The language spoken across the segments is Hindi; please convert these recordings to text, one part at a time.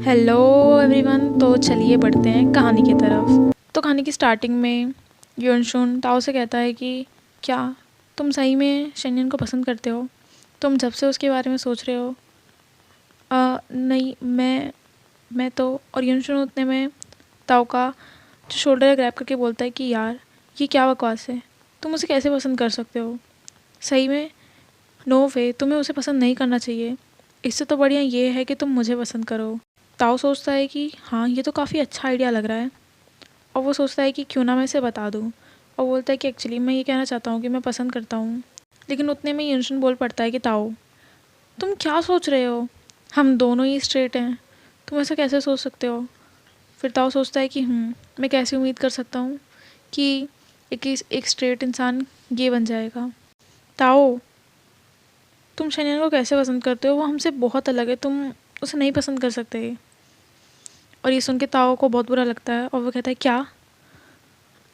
Hello everyone. तो चलिए बढ़ते हैं कहानी की तरफ। तो कहानी की स्टार्टिंग में युनशुन ताओ से कहता है कि क्या तुम सही में शेन्यन को पसंद करते हो? तुम जब से उसके बारे में सोच रहे हो? नहीं, मैं तो। और युनशुन उतने में ताओ का जो शोल्डर ग्रैब करके बोलता है कि यार ये क्या बकवास है, तुम उसे कैसे पसंद कर सकते हो? सही में नो वे, तुम्हें उसे पसंद नहीं करना चाहिए। इससे तो बढ़िया ये है कि तुम मुझे पसंद करो। ताओ सोचता है कि हाँ, ये तो काफ़ी अच्छा आइडिया लग रहा है, और वो सोचता है कि क्यों ना मैं इसे बता दूँ। और बोलता है कि एक्चुअली मैं ये कहना चाहता हूँ कि मैं पसंद करता हूँ। लेकिन उतने में युनशुन बोल पड़ता है कि ताओ, तुम क्या सोच रहे हो? हम दोनों ही स्ट्रेट हैं, तुम ऐसा कैसे सोच सकते हो? फिर ताओ सोचता है कि मैं कैसे उम्मीद कर सकता हूँ कि एक स्ट्रेट इंसान गे बन जाएगा। ताओ, तुम शनियन को कैसे पसंद करते हो? वो हमसे बहुत अलग है, तुम उसे नहीं पसंद कर सकते। और ये सुन के ताओ को बहुत बुरा लगता है, और वो कहता है क्या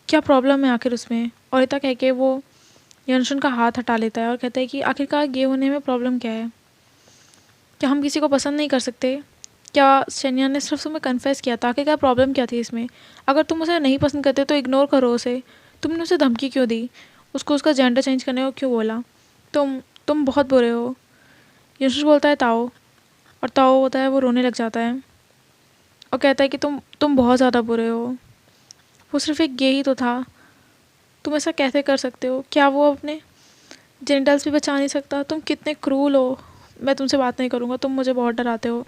क्या प्रॉब्लम है आखिर उसमें? और इतना कह के वो यंशन का हाथ हटा लेता है और कहता है कि आखिरकार गे होने में प्रॉब्लम क्या है? क्या हम किसी को पसंद नहीं कर सकते? क्या शेन्या ने सिर्फ तुम्हें कन्फेस किया था? आखिरकार प्रॉब्लम क्या थी इसमें? अगर तुम उसे नहीं पसंद करते तो इग्नोर करो उसे। तुमने उसे धमकी क्यों दी? उसको उसका जेंडर चेंज करने को क्यों बोला? तुम बहुत बुरे हो। यंशन बोलता है ताओ, और ताओ होता है वो रोने लग जाता है और कहता है कि तुम बहुत ज़्यादा बुरे हो। वो सिर्फ एक गे ही तो था, तुम ऐसा कैसे कर सकते हो? क्या वो अपने जेनिटल्स भी बचा नहीं सकता? तुम कितने क्रूल हो। मैं तुमसे बात नहीं करूँगा, तुम मुझे बहुत डराते हो।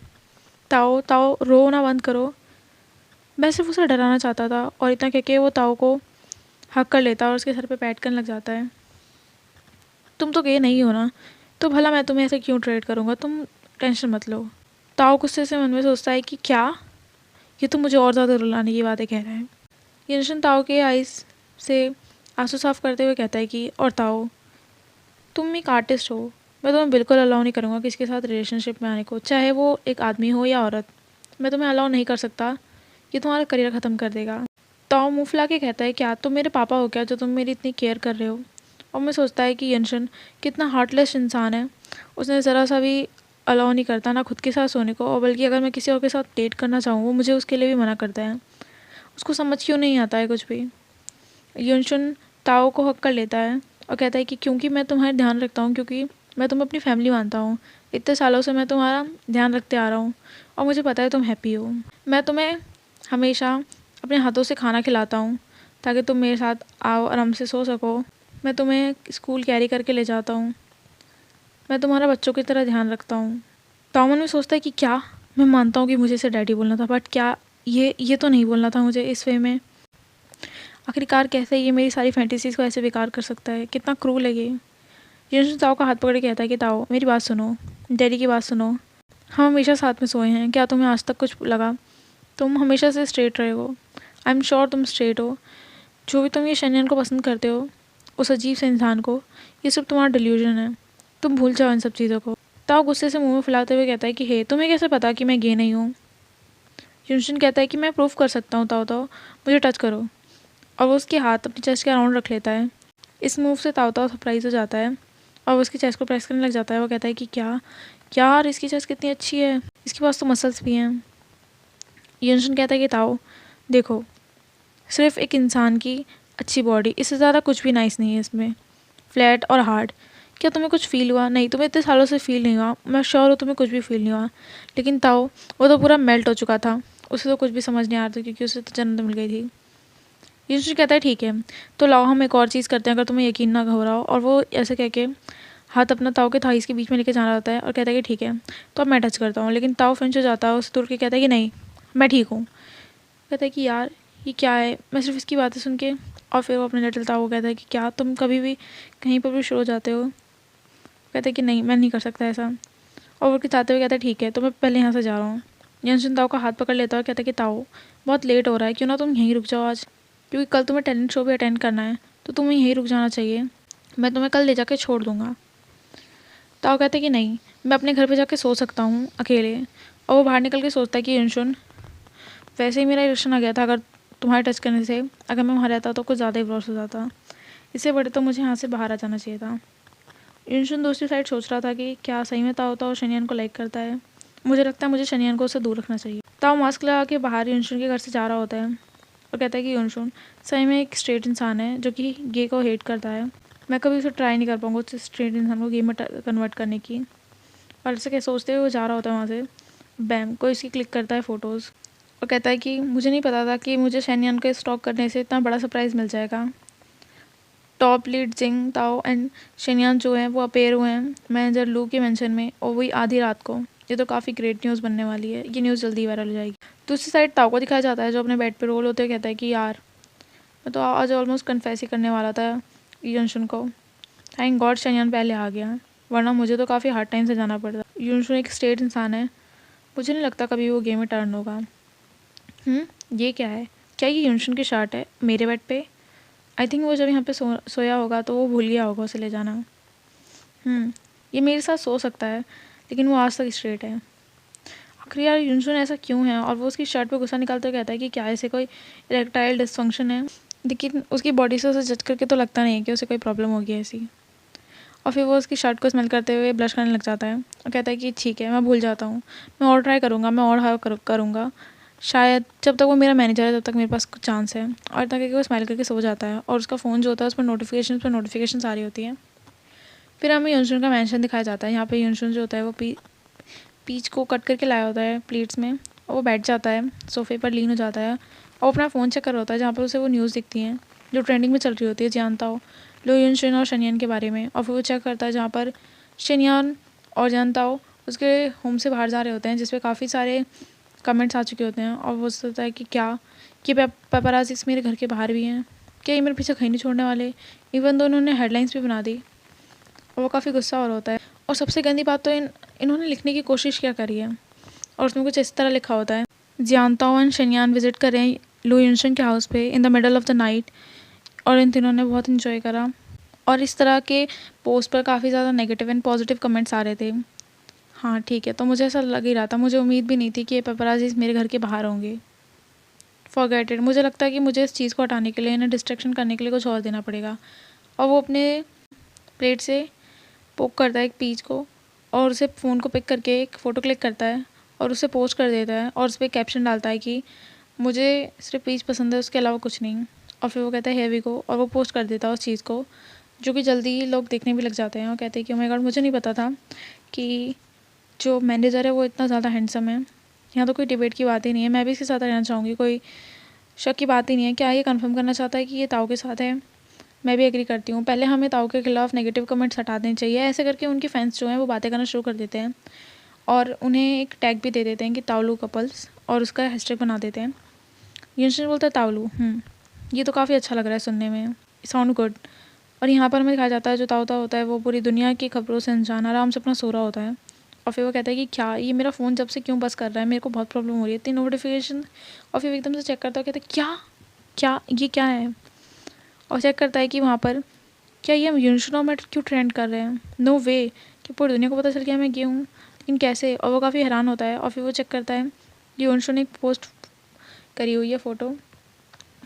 ताओ ताओ, रोना बंद करो। मैं सिर्फ उसे डराना चाहता था। और इतना कह के वो ताओ को हक कर लेता है और उसके सर पे पैट करने लग जाता है। तुम तो गे नहीं हो ना, तो भला मैं तुम्हें ऐसे क्यों ट्रीट करूँगा? तुम टेंशन मत लो। ताओ गुस्से से मन में सोचता है कि क्या, ये तो मुझे और ज़्यादा रुलाने की बातें कह रहा है। यंशन ताओ के आइस से आंसू साफ करते हुए कहता है कि और ताओ, तुम एक आर्टिस्ट हो। मैं तुम्हें बिल्कुल अलाउ नहीं करूँगा किसी के साथ रिलेशनशिप में आने को, चाहे वो एक आदमी हो या औरत। मैं तुम्हें अलाउ नहीं कर सकता, ये तुम्हारा करियर ख़त्म कर देगा। ताओ मुँह फुला के कहता है क्या तुम मेरे पापा हो क्या जो तुम मेरी इतनी केयर कर रहे हो? और मैं सोचता है कि यंशन कितना हार्टलेस इंसान है। उसने ज़रा सा भी अलाउ नहीं करता ना खुद के साथ सोने को, और बल्कि अगर मैं किसी और के साथ डेट करना चाहूँ वो मुझे उसके लिए भी मना करता है। उसको समझ क्यों नहीं आता है कुछ भी। युनशुन ताओ को हक कर लेता है और कहता है कि क्योंकि मैं तुम्हारा ध्यान रखता हूँ, क्योंकि मैं तुम्हें अपनी फैमिली मानता हूँ। इतने सालों से मैं तुम्हारा ध्यान रखते आ रहा हूँ, और मुझे पता है तुम हैप्पी हो। मैं तुम्हें हमेशा अपने हाथों से खाना खिलाता हूँ ताकि तुम मेरे साथ आओ, आराम से सो सको। मैं तुम्हें स्कूल कैरी करके ले जाता हूँ। मैं तुम्हारा बच्चों की तरह ध्यान रखता हूँ। ताओमन में सोचता है कि क्या, मैं मानता हूँ कि मुझे इसे डैडी बोलना था, बट क्या ये तो नहीं बोलना था मुझे इस वे में। आखिरकार कैसे ये मेरी सारी फैंटेसीज़ को ऐसे बेकार कर सकता है? कितना क्रूल है ये। युनशुन ताओ का हाथ पकड़ के कहता है कि ताओ, मेरी बात सुनो, डैडी की बात सुनो। हम हमेशा साथ में सोए हैं, क्या तुम्हें आज तक कुछ लगा? तुम हमेशा से स्ट्रेट रहे हो। आई एम श्योर तुम स्ट्रेट हो। जो भी तुम ये शेन्यन को पसंद करते हो, उस अजीब से इंसान को, ये सब तुम्हारा डिल्यूजन है। तुम भूल जाओ इन सब चीज़ों को। ताओ गुस्से से मुंह में फुलाते हुए कहता है कि हे, तुम्हें कैसे पता कि मैं गे नहीं हूँ? युनशुन कहता है कि मैं प्रूफ कर सकता हूँ ताओ ताओ, मुझे टच करो। और वो उसके हाथ अपनी चेस्ट के अराउंड रख लेता है। इस मूव से ताओ ताओ सरप्राइज हो जाता है और वो उसकी चेस्ट को प्रेस करने लग जाता है। वो कहता है कि क्या यार, इसकी चेस्ट कितनी अच्छी है, इसके पास तो मसल्स भी हैं। युनशुन कहता है कि ताओ देखो, सिर्फ एक इंसान की अच्छी बॉडी, इससे ज़्यादा कुछ भी नाइस नहीं है इसमें। फ्लैट और हार्ड, क्या तुम्हें कुछ फील हुआ? नहीं, तुम्हें इतने सालों से फील नहीं हुआ, मैं श्योर हूँ तुम्हें कुछ भी फील नहीं हुआ। लेकिन ताओ, वो तो पूरा मेल्ट हो चुका था, उसे तो कुछ भी समझ नहीं आ रहा था क्योंकि उसे तो जन्नत मिल गई थी। युनशुन कहता है ठीक है, तो लाओ हम एक और चीज़ करते हैं अगर तुम्हें यकीन ना हो रहा हो। और वो ऐसे कह के हाथ अपना ताओ के थाईस के बीच में लेके जाना होता है और कहता है कि ठीक है, तो अब मैं टच करता हूँ। लेकिन ताओ फिंच हो जाता है, उसे तुर के कहता है कि नहीं, मैं ठीक हूँ। कहता है कि यार ये क्या है, मैं सिर्फ इसकी बातें सुन के। और फिर वो अपने लिटिल ताओ को कहता है कि क्या तुम कभी भी कहीं पर भी शुरू हो जाते हो? कहते हैं कि नहीं, मैं नहीं कर सकता ऐसा। और वो चाहते हुए कहता है ठीक है, तो मैं पहले यहाँ से जा रहा हूँ। यंशन ताओ का हाथ पकड़ लेता है और कहता है कि ताओ, बहुत लेट हो रहा है, क्यों ना तुम यहीं रुक जाओ आज, क्योंकि कल तुम्हें टैलेंट शो भी अटेंड करना है, तो तुम्हें यहीं रुक जाना चाहिए। मैं तुम्हें कल ले जाके छोड़ दूँगा। ताओ कहते हैं कि नहीं, मैं अपने घर पे जाके सो सकता हूँ अकेले। और वो बाहर निकल के सोचता है कि यंशन, वैसे ही मेरा रिएक्शन आ गया था, अगर तुम्हारे टच करने से अगर मैं वहाँ रहता तो कुछ ज़्यादा ही वर्स हो जाता। इससे बड़े तो मुझे यहाँ से बाहर आ जाना चाहिए था। यंशन दूसरी साइड सोच रहा था कि क्या सही में ताओ ताओ शेन्यन को लाइक करता है, मुझे लगता है मुझे शनियान को उससे दूर रखना चाहिए। ताओ मास्क लगा के बाहर यूनशुन के घर से जा रहा होता है और कहता है कि यूनशुन सही में एक स्ट्रेट इंसान है जो कि गे को हेट करता है। मैं कभी उसे ट्राई नहीं कर पाऊंगा उस स्ट्रेट इंसान को गे में कन्वर्ट करने की। और ऐसे क्या सोचते हुए वो जा रहा होता है वहाँ से, बैम कोई इसकी क्लिक करता है फ़ोटोज़ और कहता है कि मुझे नहीं पता था कि मुझे शनियान को स्टॉक करने से इतना बड़ा सरप्राइज़ मिल जाएगा। Top lead Jing Tao and Shenyang जो हैं वो अपेयर हुए हैं मैनेजर लू के मेंशन में, और वही आधी रात को। ये तो काफ़ी ग्रेट न्यूज़ बनने वाली है, ये न्यूज़ जल्दी वायरल हो जाएगी। दूसरी साइड ताओ को दिखाया जाता है जो अपने बेड पे रोल होते हुए कहता है कि यार मैं तो आज ऑलमोस्ट कन्फेस ही करने वाला था यूनशुन को। थैंक गॉड शेनयान पहले आ गया, वरना मुझे तो काफ़ी हार्ड टाइम से जाना पड़ता। यूनशुन एक स्ट्रेट इंसान है, मुझे नहीं लगता कभी वो गेम में टर्न होगा। ये क्या है? क्या ये यूनशुन की शर्ट है मेरे बेड पे? आई थिंक वो जब यहाँ पे सोया होगा तो वो भूल गया होगा उसे ले जाना। ये मेरे साथ सो सकता है लेकिन वो आज तक स्ट्रेट है। आखिर यार यूनशुन ऐसा क्यों है? और वो उसकी शर्ट पे गुस्सा निकालते हुए कहता है कि क्या ऐसे कोई इरेक्टाइल डिसफंक्शन है, लेकिन उसकी बॉडी से उसे जज करके तो लगता नहीं है कि उसे कोई प्रॉब्लम होगी ऐसी। और फिर वो उसकी शर्ट को स्मेल करते हुए ब्लश करने लग जाता है और कहता है कि ठीक है मैं भूल जाता हूँ, मैं और ट्राई करूँगा, मैं और हार्ड करूँगा, शायद जब तक वो मेरा मैनेजर है तब तक मेरे पास कुछ चांस है। और इतना करके वो स्माइल करके सो जाता है और उसका फ़ोन जो होता है उस पर नोटिफिकेशन आ रही होती है। फिर हमें यूनशुन का मेंशन दिखाया जाता है। यहाँ पे यूनशुन जो होता है वो पीच को कट करके लाया होता है प्लेट्स में, और वो बैठ जाता है सोफे पर, लीन हो जाता है और अपना फ़ोन चेक कर रहा होता है जहाँ पर उसे वो न्यूज़ दिखती हैं जो ट्रेंडिंग में चल रही होती है, जानता हो लो यूनशुन और शनियान के बारे में। और फिर वो चेक करता है जहाँ पर शनियान और जानता हो उसके होम से बाहर जा रहे होते हैं, जिसपे काफ़ी सारे कमेंट्स आ चुके होते हैं। और वो सोचता है कि क्या कि पेपराज़ीज़ मेरे घर के बाहर भी हैं, क्या ये मेरे पीछे कहीं नहीं छोड़ने वाले। इवन तो उन्होंने हेडलाइंस भी बना दी और वो काफ़ी गुस्सा और होता है। और सबसे गंदी बात तो इन्होंने लिखने की कोशिश क्या करी है, और उसमें कुछ इस तरह लिखा होता है, जियांताओ एंड शनियान विजिट कर रहे हैं लो यूनशन के हाउस पे in the middle of the night, और इन तीनों ने बहुत इन्जॉय करा। और इस तरह के पोस्ट पर काफ़ी ज़्यादा नेगेटिव एंड पॉजिटिव कमेंट्स आ रहे थे। हाँ ठीक है, तो मुझे ऐसा लग ही रहा था, मुझे उम्मीद भी नहीं थी कि ये पेपराज़ीज़ मेरे घर के बाहर होंगे। फॉरगेट इट, मुझे लगता है कि मुझे इस चीज़ को हटाने के लिए, इन्हें डिस्ट्रैक्शन करने के लिए कुछ और देना पड़ेगा। और वो अपने प्लेट से पोक करता है एक पीच को और उसे फ़ोन को पिक करके एक फ़ोटो क्लिक करता है और उसे पोस्ट कर देता है और उस पर कैप्शन डालता है कि मुझे सिर्फ पीच पसंद है, उसके अलावा कुछ नहीं। और फिर वो कहता है हियर वी गो, और वो पोस्ट कर देता है उस चीज़ को, जो कि जल्दी लोग देखने भी लग जाते हैं और कहते हैं कि ओह माय गॉड, मुझे नहीं पता था कि जो मैनेजर है वो इतना ज़्यादा हैंडसम है। यहाँ तो कोई डिबेट की बात ही नहीं है, मैं भी इसके साथ रहना चाहूँगी, कोई शक की बात ही नहीं है। क्या ये कंफर्म करना चाहता है कि ये ताऊ के साथ है? मैं भी एग्री करती हूँ। पहले हमें ताऊ के खिलाफ नेगेटिव कमेंट्स हटा देने चाहिए। ऐसे करके उनके फैंस जो हैं वो बातें करना शुरू कर देते हैं और उन्हें एक टैग भी दे देते हैं कि ताउलू कपल्स, और उसका हैशटैग बना देते हैं। यूनशन बोलता है ताउलू, ये तो काफ़ी अच्छा लग रहा है सुनने में, साउंड गुड। और यहाँ पर हमें दिखाया जाता है जो ताऊ ताऊ होता है वो पूरी दुनिया की खबरों से अनजान आराम से अपना सो रहा होता है। और फिर वो कहता है कि क्या ये मेरा फ़ोन जब से क्यों बस कर रहा है, मेरे को बहुत प्रॉब्लम हो रही है, इतनी नोटिफिकेशन। और फिर एकदम से चेक करता है, कहता है क्या क्या ये क्या है, और चेक करता है कि वहाँ पर क्या ये यूनशन और मैं क्यों ट्रेंड कर रहे हैं। नो वे, कि पूरी दुनिया को पता चल गया मैं गे हूँ, लेकिन कैसे। और वो काफ़ी हैरान होता है। और फिर वो चेक करता है यूनशन ने एक पोस्ट करी हुई है फ़ोटो,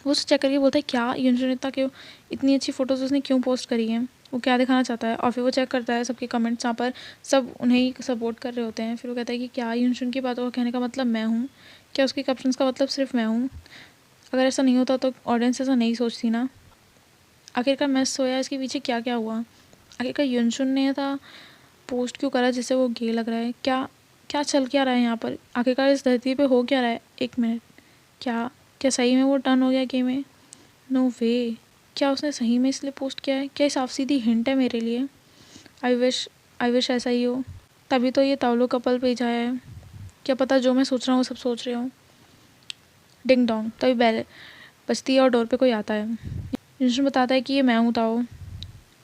वो उसे चेक करके बोलता है क्या यूनशन इतना क्यों, इतनी अच्छी फ़ोटोज़ उसने क्यों पोस्ट करी हैं, वो क्या दिखाना चाहता है। और फिर वो चेक करता है सबके कमेंट्स जहाँ पर सब उन्हें ही सपोर्ट कर रहे होते हैं। फिर वो कहता है कि क्या यूनशन की बातों का कहने का मतलब मैं हूँ, क्या उसके कैप्शंस का मतलब सिर्फ मैं हूँ? अगर ऐसा नहीं होता तो ऑडियंस ऐसा नहीं सोचती ना। आखिरकार मैं सोया, इसके पीछे क्या क्या हुआ? आखिरकार यूनशन ने था पोस्ट क्यों करा जिससे वो गे लग रहा है? क्या क्या चल क्या रहा है यहाँ पर? आखिरकार इस धरती पे हो क्या रहा है? एक मिनट, क्या क्या सही में वो टर्न हो गया गे में? नो वे, क्या उसने सही में इसलिए पोस्ट किया है? क्या साफ सीधी हिंट है मेरे लिए? आई विश ऐसा ही हो, तभी तो ये ताउलो कपल पेज आया है। क्या पता जो मैं सोच रहा हूँ सब सोच रहे हो। डिंग डोंग, तभी बेल बजती है और डोर पे कोई आता है। यूनशन बताता है कि ये मैं हूँ ताओ।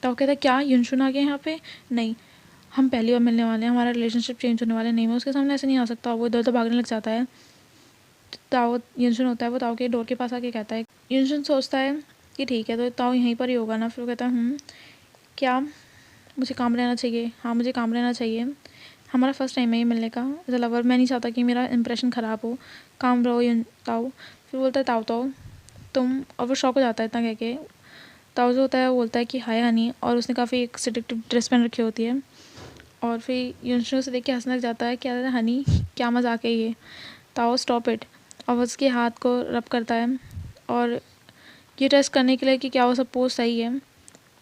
ताओ कहता है क्या यूनशन आ गया यहाँ पे? नहीं, हम पहली बार मिलने वाले हैं, हमारा रिलेशनशिप चेंज होने वाला नहीं, मैं उसके सामने ऐसे नहीं आ सकता। वो इधर उधर भागने लग जाता है। ताओ यूनशन होता है वो ताओ के डोर के पास आके कहता है, यूनशन सोचता है कि ठीक है तो ताओ यहीं पर ही होगा ना। फिर वो कहता है क्या मुझे काम रहना चाहिए? हाँ मुझे काम रहना चाहिए, हमारा फर्स्ट टाइम है ये मिलने का एज अ लवर, मैं नहीं चाहता कि मेरा इंप्रेशन ख़राब हो, काम रहो ताओ। फिर बोलता है ताओ ताओ तुम, और वो शौक हो जाता है इतना कह के। ताओ जो होता है वो बोलता है कि हाय हनी, और उसने काफ़ी एक सेडक्टिव ड्रेस पहन रखी होती है। और फिर युनशुन उसे देख के हंसने लग जाता है, क्या हनी क्या मजाक है ये, ताओ स्टॉप इट। और वो उसके हाथ को रब करता है और ये टेस्ट करने के लिए कि क्या वो सब पोज सही है।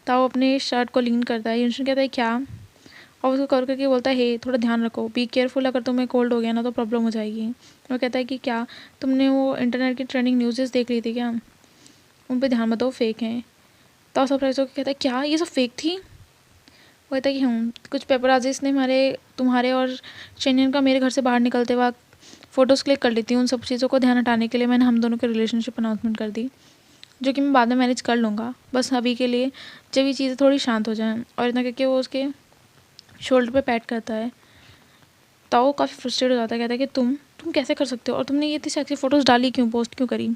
ताओ अपने शर्ट को लीन करता है, युनशुन कहता है क्या, और उसको कर करके बोलता है हे थोड़ा ध्यान रखो, बी केयरफुल, अगर तुम्हें कोल्ड हो गया ना तो प्रॉब्लम हो जाएगी। वो कहता है कि क्या तुमने वो इंटरनेट की ट्रेंडिंग न्यूज़ देख ली थी क्या, उन पर ध्यान मत दो, फेक हैं। ताओ सरप्राइज होकर कहता है क्या ये सब फेक थी। वो कहता है कि कुछ पेपराजीज ने तुम्हारे और शेनियन का मेरे घर से बाहर निकलते वक्त फ़ोटोज़ क्लिक कर ली थी। उन सब चीज़ों को ध्यान हटाने के लिए मैंने हम दोनों के रिलेशनशिप अनाउंसमेंट कर दी, जो कि मैं बाद में मैनेज कर लूँगा, बस अभी के लिए जब ये चीज़ें थोड़ी शांत हो जाएं। और इतना करके वो उसके शोल्डर पे पैट करता है। ताओ काफ़ी फ्रस्ट्रेट हो जाता है, कहता है कि तुम कैसे कर सकते हो, और तुमने ये इतनी सेक्सी फ़ोटोज़ डाली क्यों, पोस्ट क्यों करी,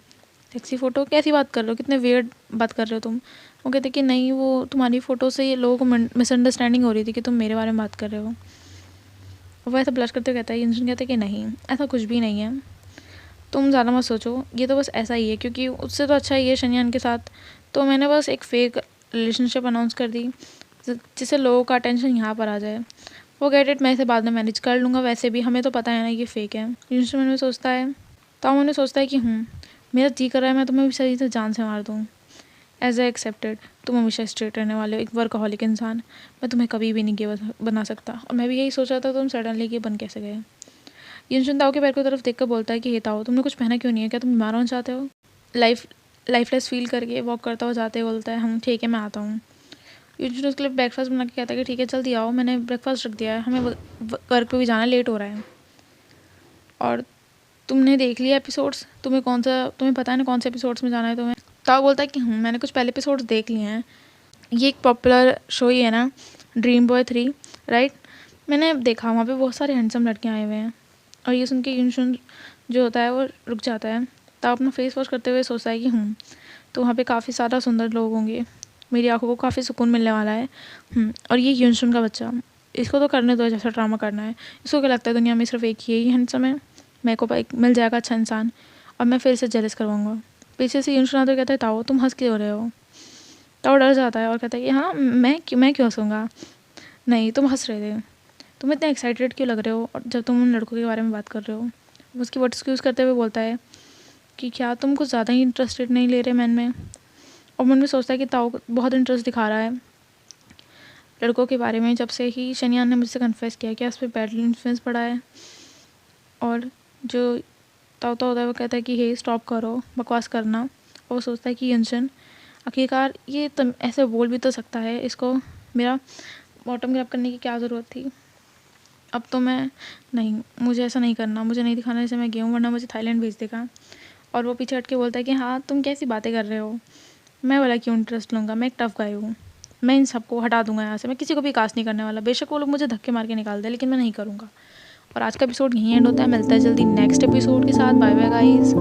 सेक्सी फ़ोटो कैसी बात कर रहे हो, कितने वियर्ड बात कर रहे हो तुम। वो कहते कि नहीं, वो तुम्हारी फ़ोटो से ये लोगों को मिसअंडरस्टैंडिंग हो रही थी कि तुम मेरे बारे में बात कर रहे हो। वो ऐसा ब्लश करते हुए कहता है, युनशुन कहते कि नहीं ऐसा कुछ भी नहीं है, तुम ज़्यादा मत सोचो, ये तो बस ऐसा ही है, क्योंकि उससे तो अच्छा ही है शनियान के साथ, तो मैंने बस एक फ़ेक रिलेशनशिप अनाउंस कर दी जिससे लोगों का अटेंशन यहाँ पर आ जाए। वो गेट इट, मैं इसे बाद में मैनेज कर लूँगा, वैसे भी हमें तो पता है ना ये फ़ेक है। युनशुन मन में सोचता है, ताओ मन में सोचता है कि मेरा जी कर रहा है मैं तुम्हें भी सही से जान से मार दूँ। एज ए एक्सेप्टेड, तुम हमेशा स्ट्रेट रहने वाले हो, एक वर्कहॉलिक इंसान, मैं तुम्हें कभी भी नहीं गे बना सकता। और मैं भी यही सोच रहा था, तुम सडनली गे बन कैसे गए। युनशुन ताओ के पैर की तरफ देखकर बोलता है कि हे ताओ, तुमने कुछ पहना क्यों नहीं है, क्या तुम बीमार होना चाहते हो। लाइफलेस फील करके वॉक करता हुआ जाते बोलता है, ठीक है मैं आता हूँ। युनशुन उसके लिए ब्रेकफास्ट बना के कहता है कि ठीक है जल्दी आओ, मैंने ब्रेकफास्ट रख दिया है, हमें वर्क पे भी जाना, लेट हो रहा है। और तुमने देख लिया एपिसोड्स, तुम्हें पता है ना कौन से एपिसोड्स में जाना है तुम्हें। ताओ बोलता है कि मैंने कुछ पहले एपिसोड्स देख लिए हैं, ये एक पॉपुलर शो ही है ना, ड्रीम बॉय 3, राइट। मैंने देखा वहाँ पे बहुत सारे हैंडसम लड़के आए हुए हैं। और ये सुन के युनशुन जो होता है वो रुक जाता है। ताओ अपना फेस वॉश करते हुए सोचता है कि तो वहाँ पे काफ़ी सारा सुंदर लोग होंगे, मेरी आंखों को काफ़ी सुकून मिलने वाला है। और ये युनशुन का बच्चा, इसको तो करने दो जैसा ड्रामा करना है, इसको क्या लगता है दुनिया में सिर्फ एक ही हैंडसम है, मेरे को एक मिल जाएगा अच्छा इंसान और मैं फिर से जेलस करवाऊँगा। पीछे से युनशुन आते कहता है, ताओ तुम हंस क्यों हो रहे हो। ताओ डर जाता है और कहता है कि हाँ मैं क्यों हंसूँगा, नहीं तुम हंस रहे थे, तुम इतने एक्साइटेड क्यों लग रहे हो और जब तुम उन लड़कों के बारे में बात कर रहे हो। उसकी वर्ड एक्सक्यूज़ करते हुए बोलता है कि क्या तुम कुछ ज़्यादा ही इंटरेस्टेड नहीं ले रहे मैन में। और मन में सोचता है कि ताओ बहुत इंटरेस्ट दिखा रहा है लड़कों के बारे में, जब से ही शनियान ने मुझसे कन्फेस किया कि उस पर बैड इन्फ्लुएंस पड़ा है। और जो ताओ होता है वो कहता है कि हे स्टॉप करो बकवास करना। और वो सोचता है कि युनशुन आखिरकार ये ऐसे बोल भी तो सकता है, इसको मेरा बॉटम ग्रैब करने की क्या ज़रूरत थी। अब तो मैं नहीं, मुझे ऐसा नहीं करना, मुझे नहीं दिखाना जैसे मैं गई हूँ, वरना मुझे थाईलैंड भेज देगा। और वो पीछे हट के बोलता है कि हाँ तुम कैसी बातें कर रहे हो, मैं वाला क्यों इंटरेस्ट लूँगा, मैं एक टफ गाय हूँ, मैं इन सबको हटा दूंगा यहाँ से, मैं किसी को भी कास्ट नहीं करने वाला, बेशक वो लोग मुझे धक्के मार के निकाल दे लेकिन मैं नहीं करूँगा। और आज का एपिसोड यहीं एंड होता है, मिलता है जल्दी नेक्स्ट एपिसोड के साथ। Bye bye guys.